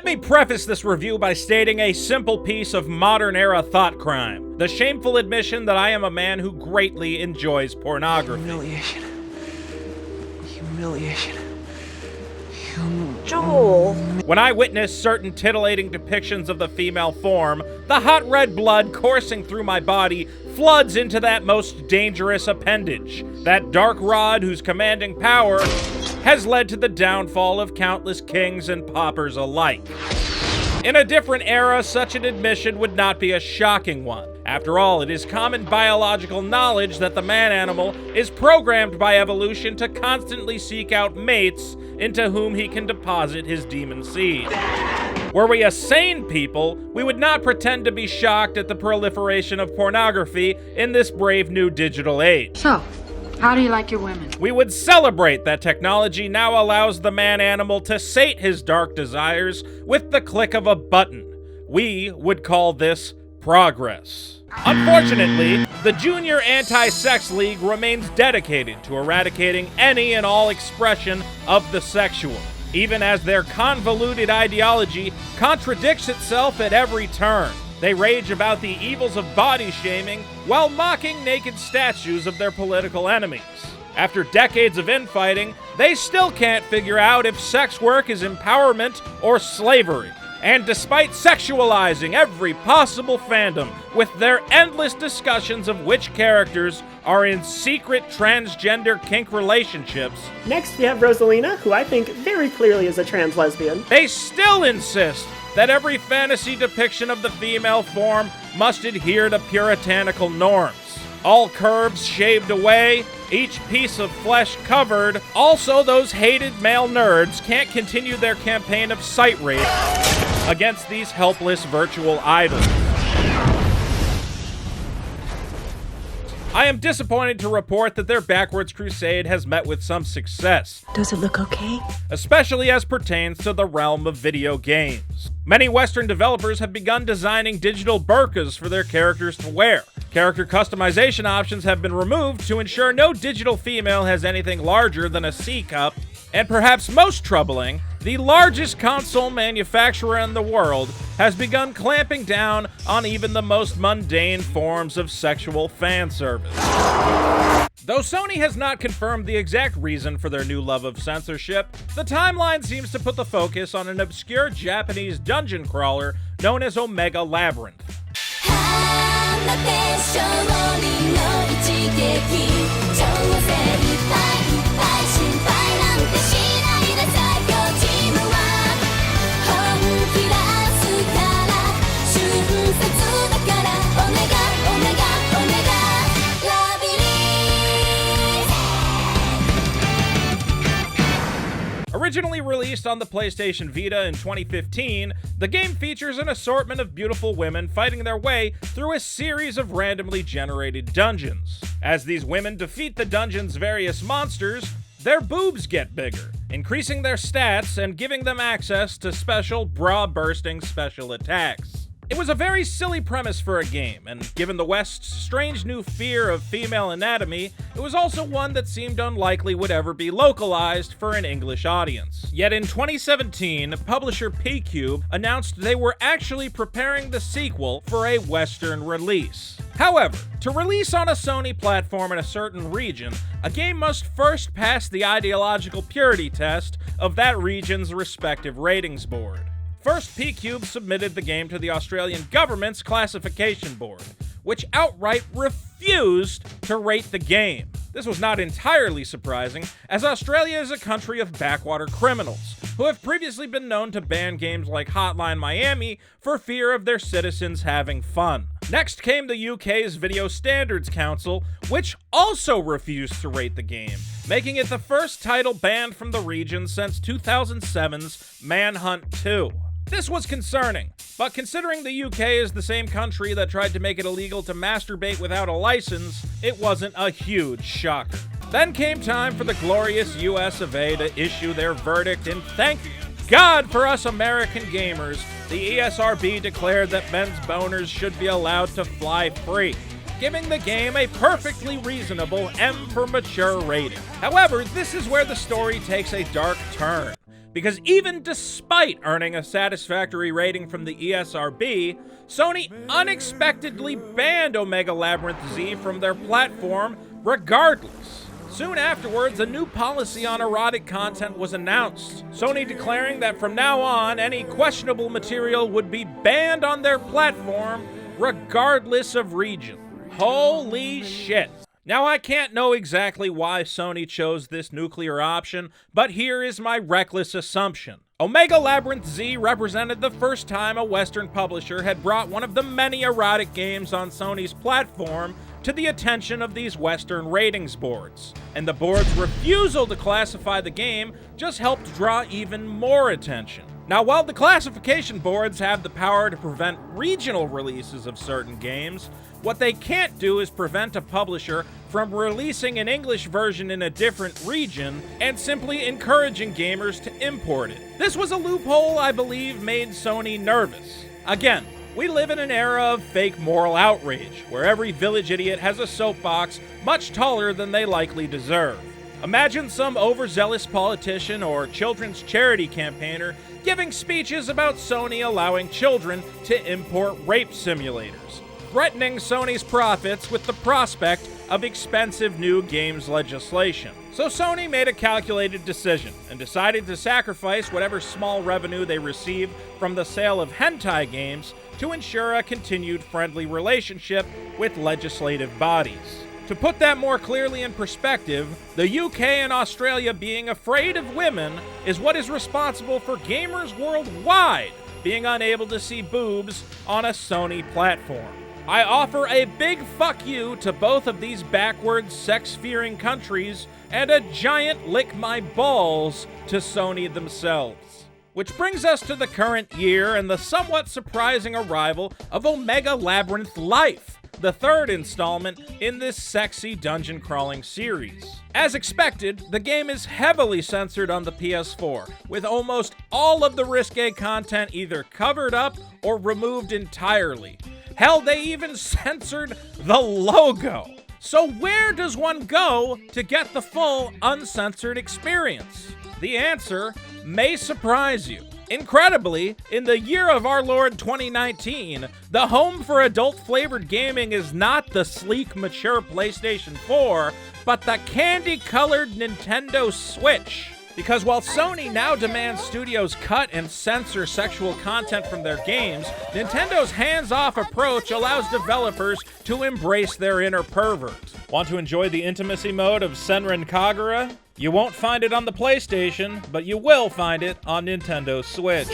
me preface this review by stating a simple piece of modern-era thought crime. The shameful admission that I am a man who greatly enjoys pornography. Humiliation. Humiliation. Joel. When I witness certain titillating depictions of the female form, the hot red blood coursing through my body floods into that most dangerous appendage, that dark rod whose commanding power has led to the downfall of countless kings and paupers alike. In a different era, such an admission would not be a shocking one. After all, it is common biological knowledge that the man animal is programmed by evolution to constantly seek out mates into whom he can deposit his demon seed. Were we a sane people, we would not pretend to be shocked at the proliferation of pornography in this brave new digital age. So, how do you like your women? We would celebrate that technology now allows the man animal to sate his dark desires with the click of a button. We would call this progress. Unfortunately, the Junior Anti-Sex League remains dedicated to eradicating any and all expression of the sexual, even as their convoluted ideology contradicts itself at every turn. They rage about the evils of body shaming while mocking naked statues of their political enemies. After decades of infighting, they still can't figure out if sex work is empowerment or slavery. And despite sexualizing every possible fandom with their endless discussions of which characters are in secret transgender kink relationships, Next, we have Rosalina, who I think very clearly is a trans lesbian. they still insist that every fantasy depiction of the female form must adhere to puritanical norms. All curves shaved away, each piece of flesh covered. Also, those hated male nerds can't continue their campaign of sight rape against these helpless virtual idols. I am disappointed to report that their backwards crusade has met with some success. Does it look okay? Especially as pertains to the realm of video games. Many Western developers have begun designing digital burqas for their characters to wear. Character customization options have been removed to ensure no digital female has anything larger than a C cup. And perhaps most troubling, the largest console manufacturer in the world has begun clamping down on even the most mundane forms of sexual fan service. Though Sony has not confirmed the exact reason for their new love of censorship, the timeline seems to put the focus on an obscure Japanese dungeon crawler known as Omega Labyrinth. Originally released on the PlayStation Vita in 2015, the game features an assortment of beautiful women fighting their way through a series of randomly generated dungeons. As these women defeat the dungeon's various monsters, their boobs get bigger, increasing their stats and giving them access to special bra-bursting special attacks. It was a very silly premise for a game, and given the West's strange new fear of female anatomy, it was also one that seemed unlikely would ever be localized for an English audience. Yet in 2017, publisher P-Cube announced they were actually preparing the sequel for a Western release. However, to release on a Sony platform in a certain region, a game must first pass the ideological purity test of that region's respective ratings board. First, P-Cube submitted the game to the Australian government's classification board, which outright refused to rate the game. This was not entirely surprising, as Australia is a country of backwater criminals, who have previously been known to ban games like Hotline Miami for fear of their citizens having fun. Next came the UK's Video Standards Council, which also refused to rate the game, making it the first title banned from the region since 2007's Manhunt 2. This was concerning, but considering the UK is the same country that tried to make it illegal to masturbate without a license, it wasn't a huge shocker. Then came time for the glorious US of A to issue their verdict, and thank God for us American gamers, the ESRB declared that men's boners should be allowed to fly free, giving the game a perfectly reasonable M for mature rating. However, this is where the story takes a dark turn. because even despite earning a satisfactory rating from the ESRB, Sony unexpectedly banned Omega Labyrinth Z from their platform regardless. Soon afterwards, a new policy on erotic content was announced, Sony declaring that from now on, any questionable material would be banned on their platform regardless of region. Holy shit. Now, I can't know exactly why Sony chose this nuclear option, but here is my reckless assumption. Omega Labyrinth Z represented the first time a Western publisher had brought one of the many erotic games on Sony's platform to the attention of these Western ratings boards, and the board's refusal to classify the game just helped draw even more attention. Now, while the classification boards have the power to prevent regional releases of certain games, what they can't do is prevent a publisher from releasing an English version in a different region and simply encouraging gamers to import it. This was a loophole I believe made Sony nervous. Again, we live in an era of fake moral outrage, where every village idiot has a soapbox much taller than they likely deserve. Imagine some overzealous politician or children's charity campaigner giving speeches about Sony allowing children to import rape simulators, threatening Sony's profits with the prospect of expensive new games legislation. So Sony made a calculated decision and decided to sacrifice whatever small revenue they received from the sale of hentai games to ensure a continued friendly relationship with legislative bodies. To put that more clearly in perspective, the UK and Australia being afraid of women is what is responsible for gamers worldwide being unable to see boobs on a Sony platform. I offer a big fuck you to both of these backwards, sex-fearing countries and a giant lick my balls to Sony themselves. Which brings us to the current year and the somewhat surprising arrival of Omega Labyrinth Life, the third installment in this sexy dungeon crawling series. As expected, the game is heavily censored on the PS4, with almost all of the risque content either covered up or removed entirely. Hell, they even censored the logo. So where does one go to get the full uncensored experience? The answer may surprise you. Incredibly, in the year of our Lord 2019, the home for adult-flavored gaming is not the sleek, mature PlayStation 4, but the candy-colored Nintendo Switch. Because while Sony now demands studios cut and censor sexual content from their games, Nintendo's hands-off approach allows developers to embrace their inner pervert. Want to enjoy the intimacy mode of Senran Kagura? You won't find it on the PlayStation, but you will find it on Nintendo Switch.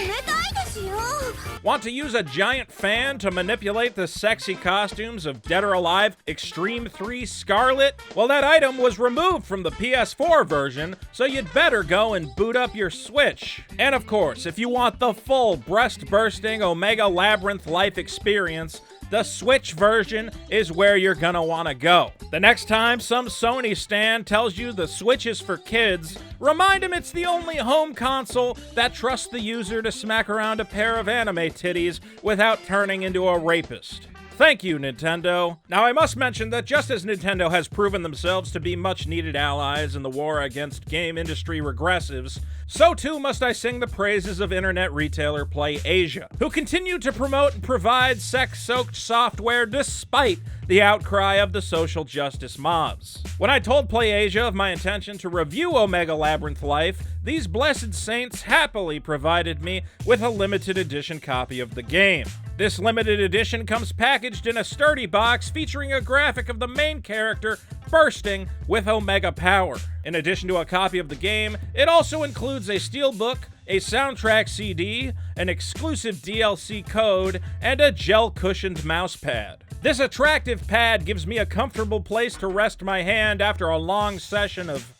Want to use a giant fan to manipulate the sexy costumes of Dead or Alive Extreme 3 Scarlet? Well, that item was removed from the PS4 version, so you'd better go and boot up your Switch. And of course, if you want the full breast-bursting Omega Labyrinth Life experience, the Switch version is where you're gonna wanna go. The next time some Sony stan tells you the Switch is for kids, remind him it's the only home console that trusts the user to smack around a pair of anime titties without turning into a rapist. Thank you, Nintendo. Now, I must mention that just as Nintendo has proven themselves to be much-needed allies in the war against game industry regressives, so too must I sing the praises of internet retailer PlayAsia, who continue to promote and provide sex-soaked software despite the outcry of the social justice mobs. When I told PlayAsia of my intention to review Omega Labyrinth Life, these blessed saints happily provided me with a limited edition copy of the game. This limited edition comes packaged in a sturdy box featuring a graphic of the main character bursting with Omega power. In addition to a copy of the game, it also includes a steelbook, a soundtrack CD, an exclusive DLC code, and a gel-cushioned mousepad. This attractive pad gives me a comfortable place to rest my hand after a long session of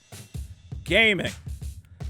gaming.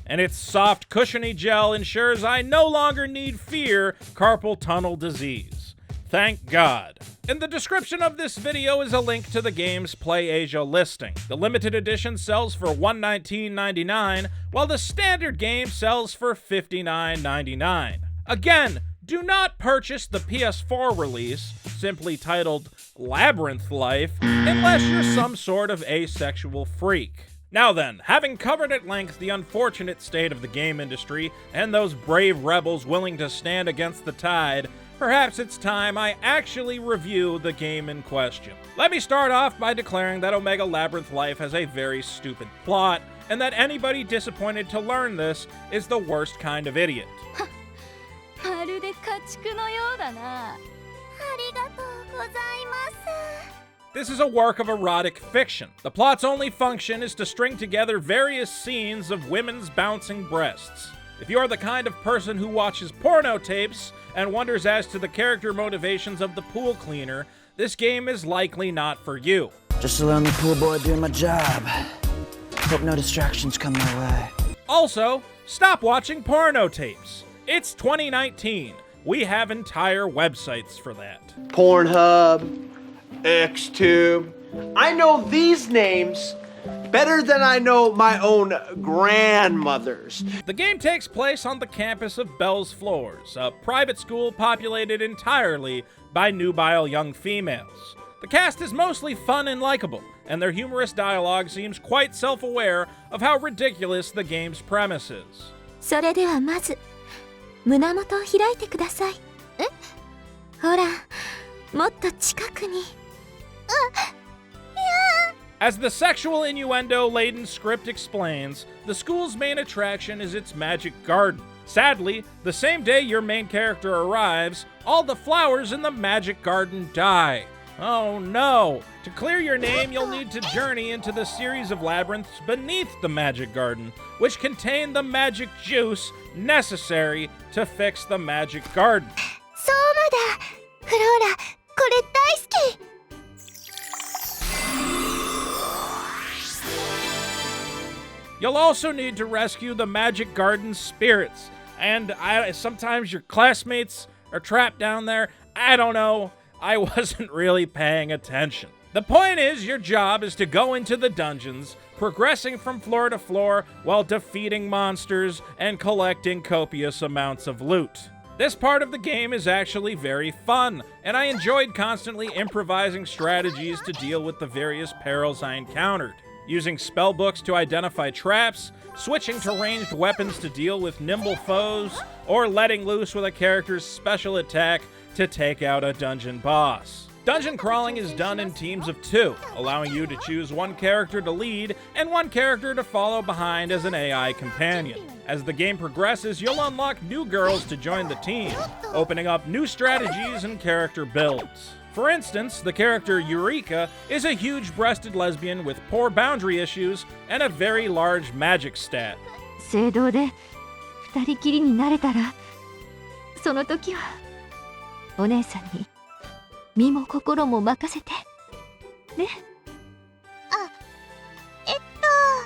And its soft, cushiony gel ensures I no longer need fear carpal tunnel disease. Thank God. In the description of this video is a link to the game's PlayAsia listing. The limited edition sells for $119.99, while the standard game sells for $59.99. Again, do not purchase the PS4 release, simply titled Labyrinth Life, unless you're some sort of asexual freak. Now then, having covered at length the unfortunate state of the game industry and those brave rebels willing to stand against the tide, perhaps it's time I actually review the game in question. Let me start off by declaring that Omega Labyrinth Life has a very stupid plot, and that anybody disappointed to learn this is the worst kind of idiot. This is a work of erotic fiction. The plot's only function is to string together various scenes of women's bouncing breasts. If you are the kind of person who watches porno tapes and wonders as to the character motivations of the pool cleaner, this game is likely not for you. Just a lonely pool boy doing my job. Hope no distractions come my way. Also, stop watching porno tapes. It's 2019. We have entire websites for that. Pornhub, XTube. I know these names better than I know my own grandmother's. The game takes place on the campus of Bell's Floors, a private school populated entirely by nubile young females. The cast is mostly fun and likable, and their humorous dialogue seems quite self-aware of how ridiculous the game's premise is. それではまず胸元を開いてください。ほら、もっと近くに。As the sexual innuendo-laden script explains, the school's main attraction is its magic garden. Sadly, the same day your main character arrives, all the flowers in the magic garden die. Oh no! To clear your name, you'll need to journey into the series of labyrinths beneath the magic garden, which contain the magic juice necessary to fix the magic garden. そうだ。フローラ、これ大好き。You'll also need to rescue the magic garden's spirits, and sometimes your classmates are trapped down there. I don't know. I wasn't really paying attention. The point is, your job is to go into the dungeons, progressing from floor to floor while defeating monsters and collecting copious amounts of loot. This part of the game is actually very fun, and I enjoyed constantly improvising strategies to deal with the various perils I encountered. Using spellbooks to identify traps, switching to ranged weapons to deal with nimble foes, or letting loose with a character's special attack to take out a dungeon boss. Dungeon crawling is done in teams of 2, allowing you to choose one character to lead and one character to follow behind as an AI companion. As the game progresses, you'll unlock new girls to join the team, opening up new strategies and character builds. For instance, the character Eureka is a huge-breasted lesbian with poor boundary issues and a very large magic stat. 聖堂で二人きりになれたら、その時はお姉さんに身も心も任せて。ね。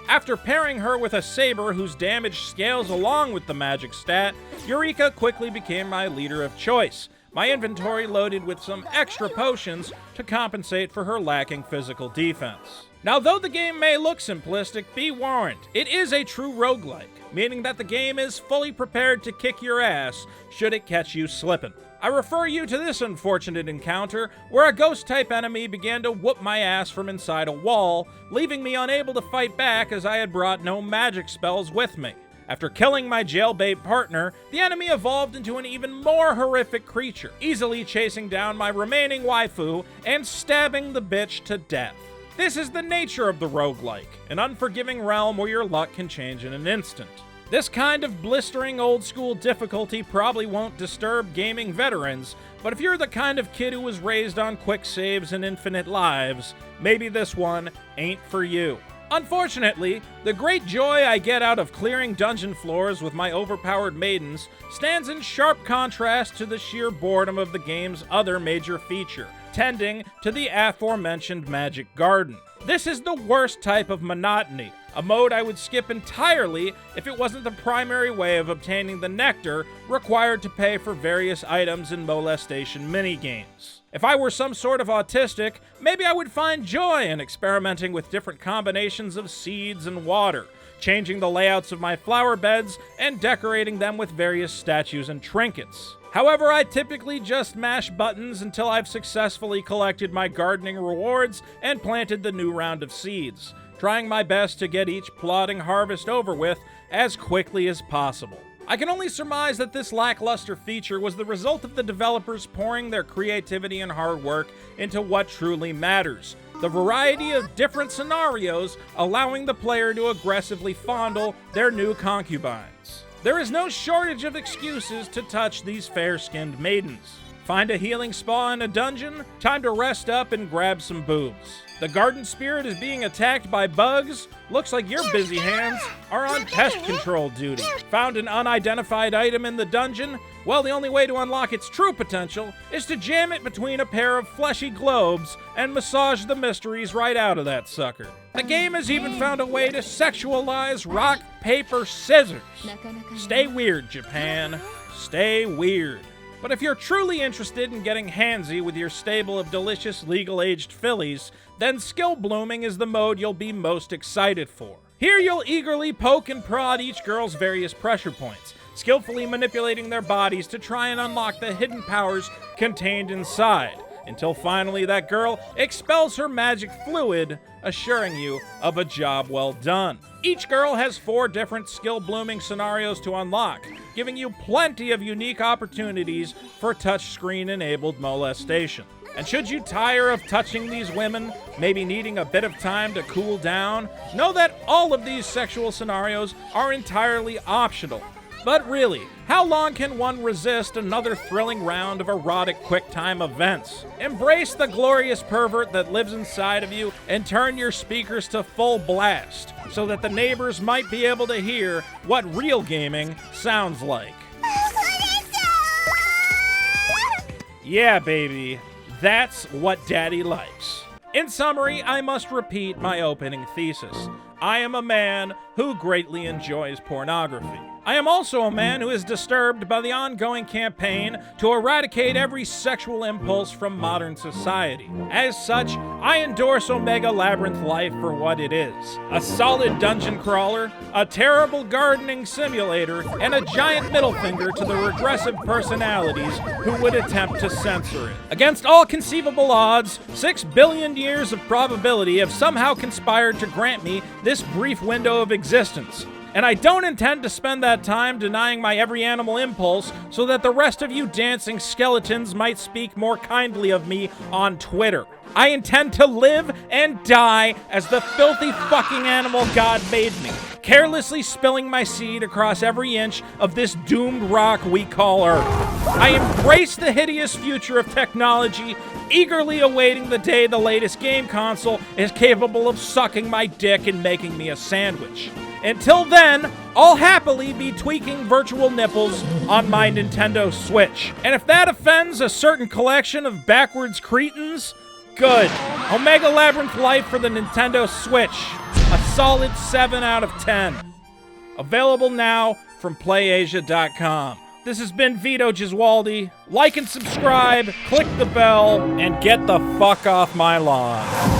After pairing her with a saber whose damage scales along with the magic stat, Eureka quickly became my leader of choice. My inventory loaded with some extra potions to compensate for her lacking physical defense. Now, though the game may look simplistic, be warned, it is a true roguelike, meaning that the game is fully prepared to kick your ass should it catch you slipping. I refer you to this unfortunate encounter where a ghost-type enemy began to whoop my ass from inside a wall, leaving me unable to fight back as I had brought no magic spells with me. After killing my jailbait partner, the enemy evolved into an even more horrific creature, easily chasing down my remaining waifu and stabbing the bitch to death. This is the nature of the roguelike, an unforgiving realm where your luck can change in an instant. This kind of blistering old-school difficulty probably won't disturb gaming veterans, but if you're the kind of kid who was raised on quick saves and infinite lives, maybe this one ain't for you. Unfortunately, the great joy I get out of clearing dungeon floors with my overpowered maidens stands in sharp contrast to the sheer boredom of the game's other major feature, tending to the aforementioned magic garden. This is the worst type of monotony, a mode I would skip entirely if it wasn't the primary way of obtaining the nectar required to pay for various items and molestation minigames. If I were some sort of autistic, maybe I would find joy in experimenting with different combinations of seeds and water, changing the layouts of my flower beds and decorating them with various statues and trinkets. However, I typically just mash buttons until I've successfully collected my gardening rewards and planted the new round of seeds. trying my best to get each plodding harvest over with as quickly as possible. I can only surmise that this lackluster feature was the result of the developers pouring their creativity and hard work into what truly matters: the variety of different scenarios, allowing the player to aggressively fondle their new concubines. There is no shortage of excuses to touch these fair-skinned maidens. Find a healing spa in a dungeon? Time to rest up and grab some boobs. The garden spirit is being attacked by bugs? Looks like your busy hands are on pest control duty. Found an unidentified item in the dungeon? Well, the only way to unlock its true potential is to jam it between a pair of fleshy globes and massage the mysteries right out of that sucker. The game has even found a way to sexualize rock, paper, scissors. Stay weird, Japan. Stay weird. But if you're truly interested in getting handsy with your stable of delicious legal-aged fillies, then skill blooming is the mode you'll be most excited for. Here you'll eagerly poke and prod each girl's various pressure points, skillfully manipulating their bodies to try and unlock the hidden powers contained inside, until finally that girl expels her magic fluid, assuring you of a job well done. Each girl has 4 different skill-blooming scenarios to unlock, giving you plenty of unique opportunities for touchscreen-enabled molestation. And should you tire of touching these women, maybe needing a bit of time to cool down, know that all of these sexual scenarios are entirely optional. But really, how long can one resist another thrilling round of erotic QuickTime events? Embrace the glorious pervert that lives inside of you and turn your speakers to full blast so that the neighbors might be able to hear what real gaming sounds like. Yeah, baby, that's what Daddy likes. In summary, I must repeat my opening thesis. I am a man who greatly enjoys pornography. I am also a man who is disturbed by the ongoing campaign to eradicate every sexual impulse from modern society. As such, I endorse Omega Labyrinth Life for what it is: a solid dungeon crawler, a terrible gardening simulator, and a giant middle finger to the regressive personalities who would attempt to censor it. Against all conceivable odds, 6 billion years of probability have somehow conspired to grant me this brief window of existence. And I don't intend to spend that time denying my every animal impulse so that the rest of you dancing skeletons might speak more kindly of me on Twitter. I intend to live and die as the filthy fucking animal God made me, carelessly spilling my seed across every inch of this doomed rock we call Earth. I embrace the hideous future of technology, eagerly awaiting the day the latest game console is capable of sucking my dick and making me a sandwich. Until then, I'll happily be tweaking virtual nipples on my Nintendo Switch. And if that offends a certain collection of backwards cretins, good. Omega Labyrinth Life for the Nintendo Switch. A solid 7 out of 10. Available now from PlayAsia.com. This has been Vito Gesualdi. Like and subscribe, click the bell, and get the fuck off my lawn.